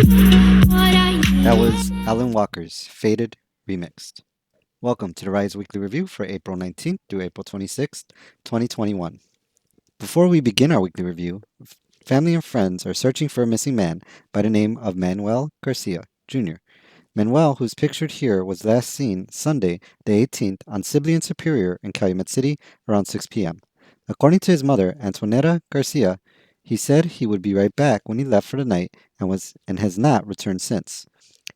That was Alan Walker's Faded Remixed. Welcome to the Rise Weekly Review for April 19th through April 26th, 2021. Before we begin our weekly review, family and friends are searching for a missing man by the name of Manuel Garcia, Jr. Manuel, who's pictured here, was last seen Sunday, the 18th, on Sibley and Superior in Calumet City around 6 p.m. According to his mother, Antonetta Garcia, he said he would be right back when he left for the night and has not returned since.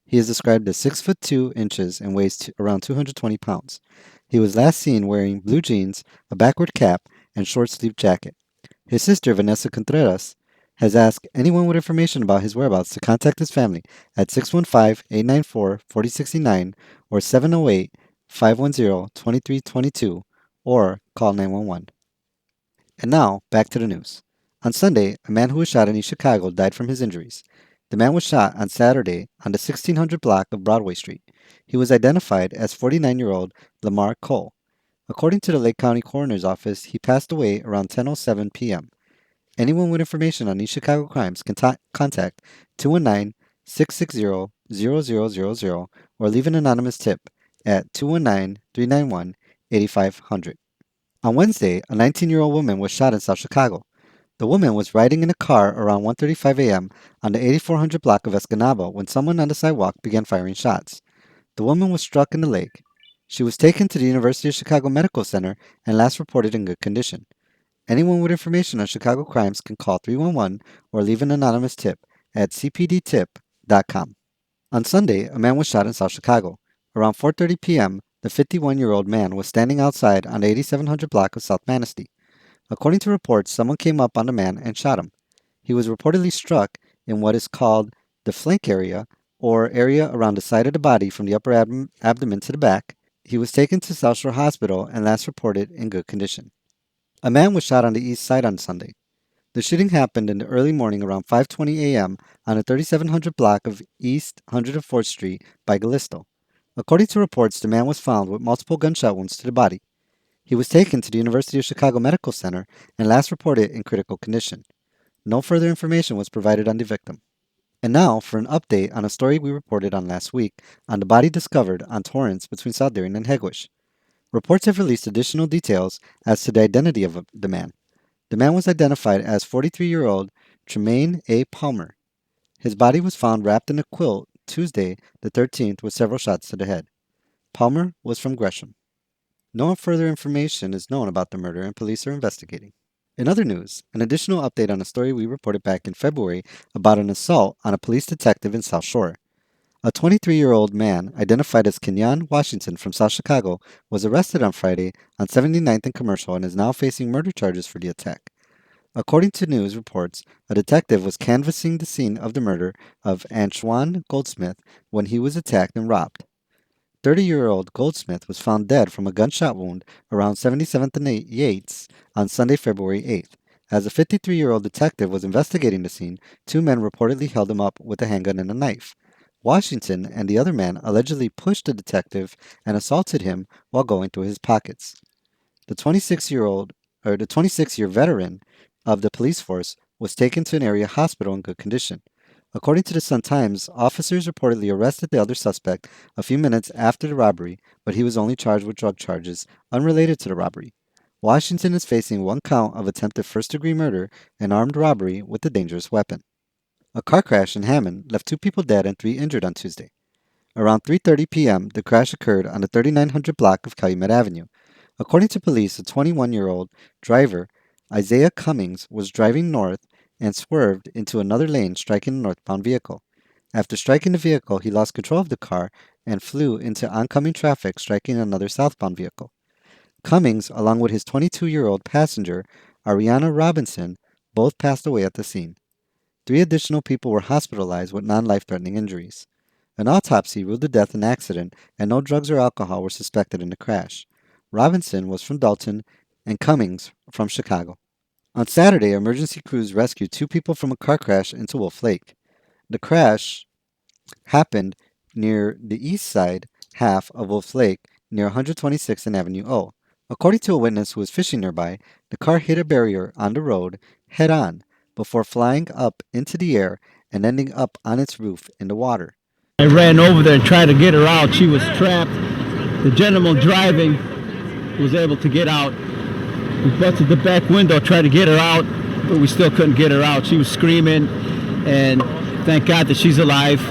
He is described as 6 foot 2 inches and weighs around 220 pounds. He was last seen wearing blue jeans, a backward cap, and short sleeved jacket. His sister, Vanessa Contreras, has asked anyone with information about his whereabouts to contact his family at 615-894-4069 or 708-510-2322 or call 911. And now, back to the news. On Sunday, a man who was shot in East Chicago died from his injuries. The man was shot on Saturday on the 1600 block of Broadway Street. He was identified as 49-year-old Lamar Cole. According to the Lake County Coroner's Office, he passed away around 10:07 p.m. Anyone with information on East Chicago crimes can contact 219-660-0000 or leave an anonymous tip at 219-391-8500. On Wednesday, a 19-year-old woman was shot in South Chicago. The woman was riding in a car around 1:35 a.m. on the 8400 block of Escanaba when someone on the sidewalk began firing shots. The woman was struck in the leg. She was taken to the University of Chicago Medical Center and last reported in good condition. Anyone with information on Chicago crimes can call 311 or leave an anonymous tip at cpdtip.com. On Sunday, a man was shot in South Chicago. Around 4:30 p.m., the 51-year-old man was standing outside on the 8700 block of South Manistee. According to reports, someone came up on the man and shot him. He was reportedly struck in what is called the flank area, or area around the side of the body from the upper abdomen to the back. He was taken to South Shore Hospital and last reported in good condition. A man was shot on the east side on Sunday. The shooting happened in the early morning around 5:20 a.m. on the 3700 block of East 104th Street by Gallisto. According to reports, the man was found with multiple gunshot wounds to the body. He was taken to the University of Chicago Medical Center and last reported in critical condition. No further information was provided on the victim. And now for an update on a story we reported on last week on the body discovered on Torrance between South Darien and Hegewisch. Reports have released additional details as to the identity of the man. The man was identified as 43-year-old Tremaine A. Palmer. His body was found wrapped in a quilt Tuesday, the 13th, with several shots to the head. Palmer was from Gresham. No further information is known about the murder and police are investigating. In other news, an additional update on a story we reported back in February about an assault on a police detective in South Shore. A 23-year-old man identified as Kenyon Washington from South Chicago was arrested on Friday on 79th and Commercial and is now facing murder charges for the attack. According to news reports, a detective was canvassing the scene of the murder of Antoine Goldsmith when he was attacked and robbed. 30-year-old Goldsmith was found dead from a gunshot wound around 77th and Yates on Sunday, February 8th. As a 53-year-old detective was investigating the scene, two men reportedly held him up with a handgun and a knife. Washington and the other man allegedly pushed the detective and assaulted him while going through his pockets. The 26-year veteran of the police force was taken to an area hospital in good condition. According to the Sun-Times, officers reportedly arrested the other suspect a few minutes after the robbery, but he was only charged with drug charges unrelated to the robbery. Washington is facing one count of attempted first-degree murder and armed robbery with a dangerous weapon. A car crash in Hammond left 2 people dead and 3 injured on Tuesday. Around 3:30 p.m., the crash occurred on the 3900 block of Calumet Avenue. According to police, a 21-year-old driver, Isaiah Cummings, was driving north and swerved into another lane, striking a northbound vehicle. After striking the vehicle, he lost control of the car and flew into oncoming traffic, striking another southbound vehicle. Cummings, along with his 22-year-old passenger, Ariana Robinson, both passed away at the scene. 3 additional people were hospitalized with non-life-threatening injuries. An autopsy ruled the death an accident, and no drugs or alcohol were suspected in the crash. Robinson was from Dalton and Cummings from Chicago. On Saturday, emergency crews rescued 2 people from a car crash into Wolf Lake. The crash happened near the east side half of Wolf Lake near 126th and Avenue O. According to a witness who was fishing nearby, the car hit a barrier on the road head-on, before flying up into the air and ending up on its roof in the water. I ran over there and tried to get her out. She was trapped. The gentleman driving was able to get out. We busted the back window, tried to get her out, but we still couldn't get her out. She was screaming, and thank God that she's alive.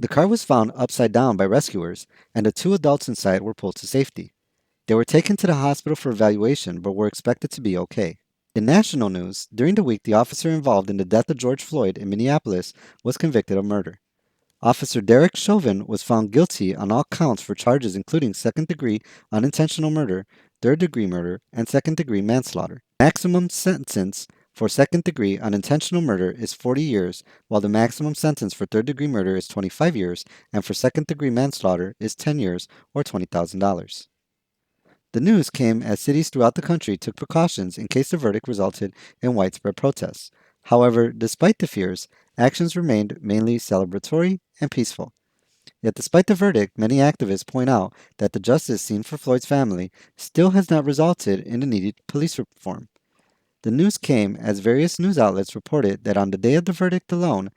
The car was found upside down by rescuers, and the two adults inside were pulled to safety. They were taken to the hospital for evaluation but were expected to be okay. In national news, during the week, the officer involved in the death of George Floyd in Minneapolis was convicted of murder. Officer Derek Chauvin was found guilty on all counts for charges including second degree unintentional murder, third degree murder, and second degree manslaughter. Maximum sentence for second degree unintentional murder is 40 years, while the maximum sentence for third degree murder is 25 years, and for second degree manslaughter is 10 years or $20,000. The news came as cities throughout the country took precautions in case the verdict resulted in widespread protests. However, despite the fears, actions remained mainly celebratory and peaceful. Yet, despite the verdict, many activists point out that the justice seen for Floyd's family still has not resulted in the needed police reform. The news came as various news outlets reported that on the day of the verdict alone,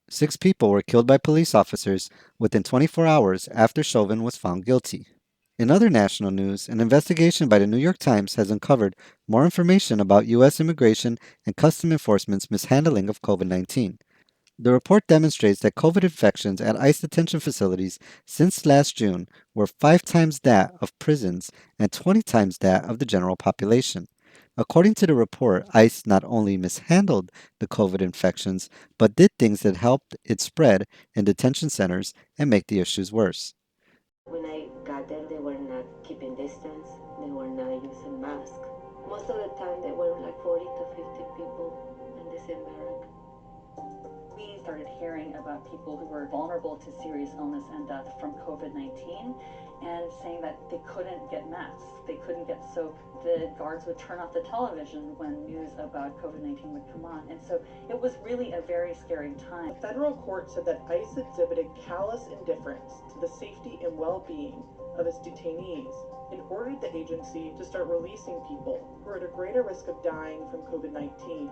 6 people were killed by police officers within 24 hours after Chauvin was found guilty. In other national news, an investigation by the New York Times has uncovered more information about U.S. Immigration and Custom Enforcement's mishandling of COVID 19. The report demonstrates that COVID infections at ICE detention facilities since last June were 5 times that of prisons and 20 times that of the general population. According to the report, ICE not only mishandled the COVID infections, but did things that helped it spread in detention centers and make the issues worse. When I got there, they were not keeping distance. They were not using masks. Most of the time, there were like 40 to 50 people in the same barrack. We started hearing about people who were vulnerable to serious illness and death from COVID-19 and saying that they couldn't get masks, they couldn't get soap. The guards would turn off the television when news about COVID-19 would come on. And so it was really a very scary time. The federal court said that ICE exhibited callous indifference to the safety and well-being of its detainees and ordered the agency to start releasing people who are at a greater risk of dying from COVID-19.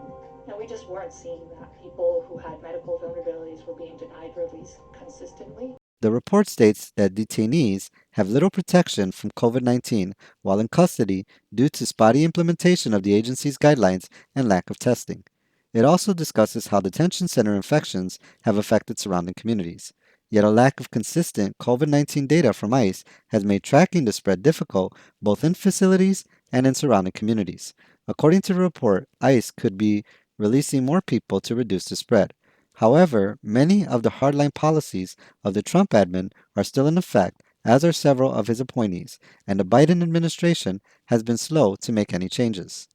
And we just weren't seeing that. People who had medical vulnerabilities were being denied release consistently. The report states that detainees have little protection from COVID 19 while in custody due to spotty implementation of the agency's guidelines and lack of testing. It also discusses how detention center infections have affected surrounding communities. Yet a lack of consistent COVID 19 data from ICE has made tracking the spread difficult both in facilities and in surrounding communities. According to the report, ICE could be releasing more people to reduce the spread. However, many of the hardline policies of the Trump admin are still in effect, as are several of his appointees, and the Biden administration has been slow to make any changes.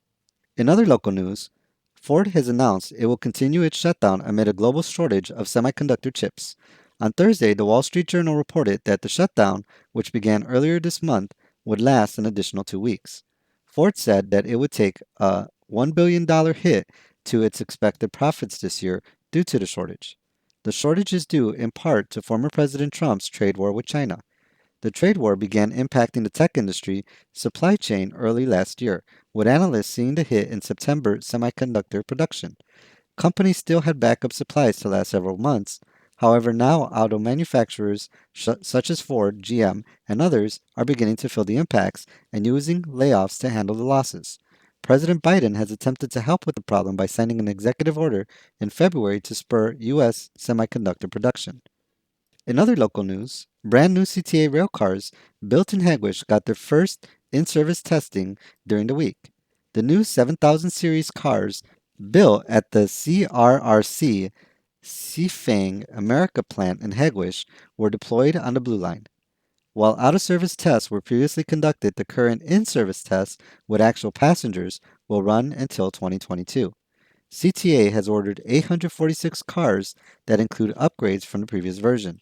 In other local news, Ford has announced it will continue its shutdown amid a global shortage of semiconductor chips. On Thursday, the Wall Street Journal reported that the shutdown, which began earlier this month, would last an additional 2 weeks. Ford said that it would take a $1 billion hit to its expected profits this year due to the shortage. The shortage is due in part to former President Trump's trade war with China. The trade war began impacting the tech industry supply chain early last year, with analysts seeing the hit in September semiconductor production. Companies still had backup supplies to last several months. However, now auto manufacturers such as Ford, GM, and others are beginning to feel the impacts and using layoffs to handle the losses. President Biden has attempted to help with the problem by signing an executive order in February to spur U.S. semiconductor production. In other local news, brand new CTA railcars built in Hegewisch got their first in-service testing during the week. The new 7000 series cars built at the CRRC Seafang America plant in Hegewisch were deployed on the Blue Line. While out-of-service tests were previously conducted, the current in-service tests with actual passengers will run until 2022. CTA has ordered 846 cars that include upgrades from the previous version.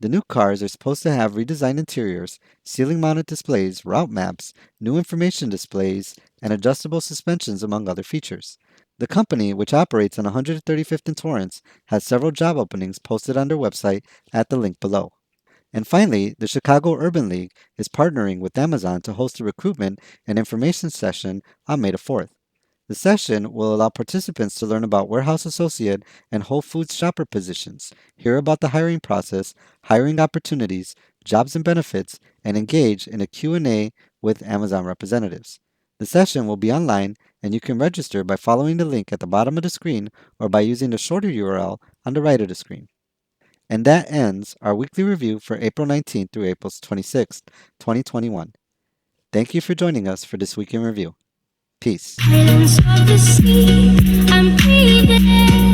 The new cars are supposed to have redesigned interiors, ceiling-mounted displays, route maps, new information displays, and adjustable suspensions, among other features. The company, which operates on 135th and Torrance, has several job openings posted on their website at the link below. And finally, the Chicago Urban League is partnering with Amazon to host a recruitment and information session on May the 4th. The session will allow participants to learn about warehouse associate and Whole Foods shopper positions, hear about the hiring process, hiring opportunities, jobs and benefits, and engage in a Q&A with Amazon representatives. The session will be online, and you can register by following the link at the bottom of the screen or by using the shorter URL on the right of the screen. And that ends our weekly review for April 19th through April 26th, 2021. Thank you for joining us for this week in review. Peace. Silence of the sea, I'm breathing.